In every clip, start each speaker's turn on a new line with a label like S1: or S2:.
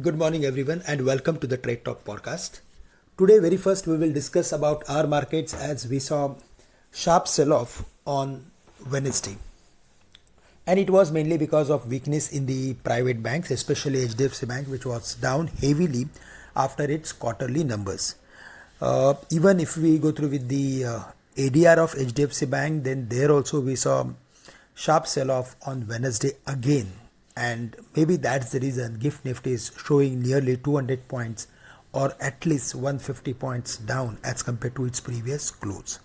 S1: Good morning, everyone, and welcome to the Trade Talk podcast. Today, very first, we will discuss about our markets as we saw sharp sell-off on Wednesday, and it was mainly because of weakness in the private banks, especially HDFC Bank, which was down heavily after its quarterly numbers. Even if we go through with the ADR of HDFC Bank, then there also we saw sharp sell-off on Wednesday again, and maybe that's the reason GIFT Nifty is showing nearly 200 points or at least 150 points down as compared to its previous close.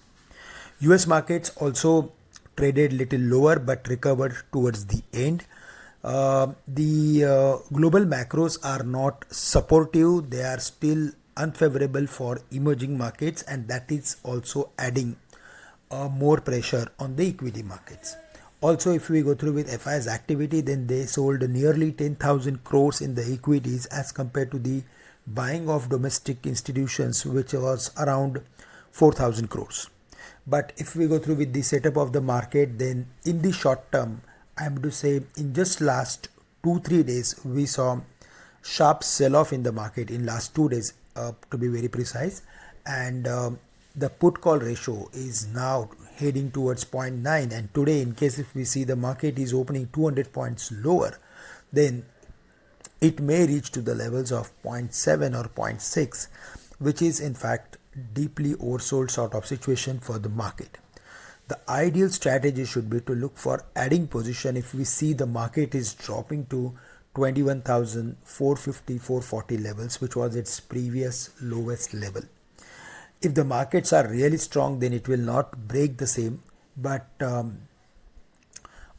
S1: US markets also traded little lower but recovered towards the end. The global macros are not supportive, they are still unfavorable for emerging markets, and that is also adding more pressure on the equity markets. Also, if we go through with FI's activity, then they sold nearly 10,000 crores in the equities as compared to the buying of domestic institutions, which was around 4,000 crores. But if we go through with the setup of the market, then in the short term, I am to say in just last 2-3 days, we saw sharp sell-off in the market in last 2 days, to be very precise, and the put call ratio is now heading towards 0.9, and today, in case if we see the market is opening 200 points lower, then it may reach to the levels of 0.7 or 0.6, which is in fact deeply oversold sort of situation for the market. The ideal strategy should be to look for adding position if we see the market is dropping to 21,450-440 levels, which was its previous lowest level. If the markets are really strong, then it will not break the same, but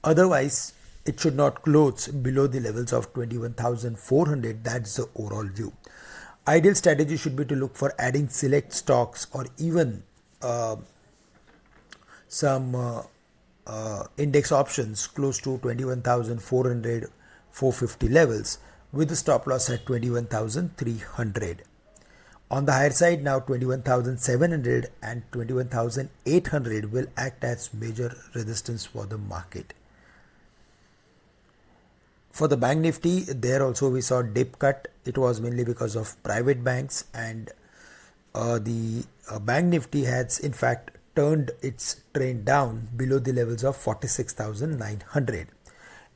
S1: otherwise it should not close below the levels of 21,400. That's the overall view. Ideal strategy should be to look for adding select stocks or even some index options close to 21,400, 450 levels with the stop loss at 21,300. On the higher side, now 21,700 and 21,800 will act as major resistance for the market. For the Bank Nifty, there also we saw dip cut. It was mainly because of private banks, and the Bank Nifty has in fact turned its trend down below the levels of 46,900.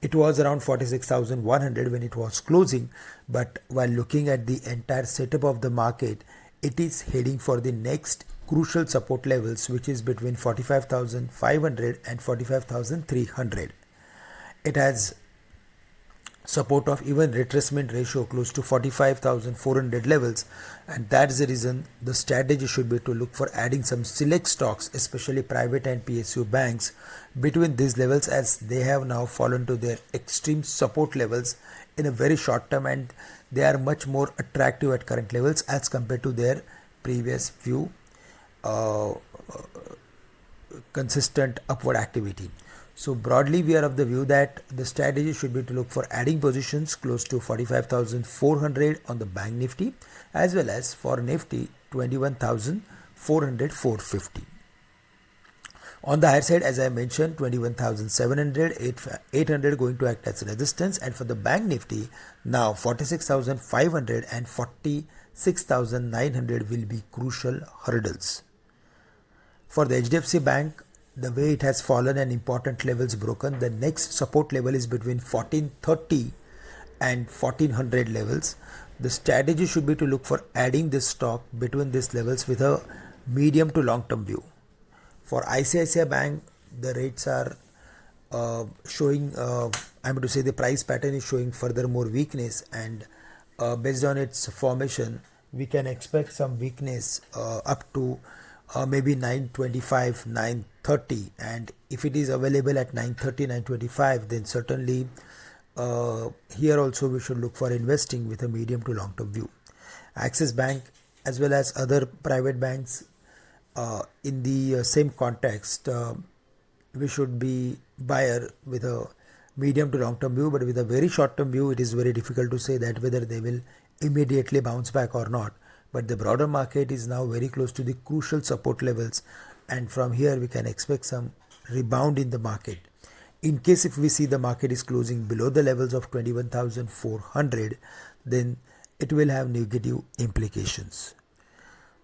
S1: It was around 46,100 when it was closing, but while looking at the entire setup of the market, it is heading for the next crucial support levels, which is between 45,500 and 45,300. It has support of even retracement ratio close to 45,400 levels, and that's the reason the strategy should be to look for adding some select stocks, especially private and PSU banks, between these levels, as they have now fallen to their extreme support levels in a very short term, and they are much more attractive at current levels as compared to their previous few consistent upward activity. So broadly, we are of the view that the strategy should be to look for adding positions close to 45,400 on the Bank Nifty, as well as for Nifty 21,400, 450. On the higher side, as I mentioned, 21,700, 800 going to act as resistance, and for the Bank Nifty, now 46,500 and 46,900 will be crucial hurdles. For the HDFC Bank, the way it has fallen and important levels broken, the next support level is between 1430 and 1400 levels. The strategy should be to look for adding this stock between these levels with a medium to long term view. For ICICI Bank, the rates are showing, I'm going to say the price pattern is showing further more weakness, and based on its formation, we can expect some weakness up to maybe 925, 930, and if it is available at 930, 925, then certainly here also we should look for investing with a medium to long term view. Axis Bank as well as other private banks, in the same context, we should be buyer with a medium to long term view, but with a very short term view, it is very difficult to say that whether they will immediately bounce back or not. But the broader market is now very close to the crucial support levels, and from here we can expect some rebound in the market. In case if we see the market is closing below the levels of 21,400, then it will have negative implications.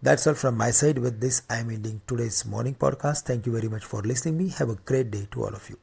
S1: That's all from my side. With this, I am ending today's morning podcast. Thank you very much for listening to me. Have a great day to all of you.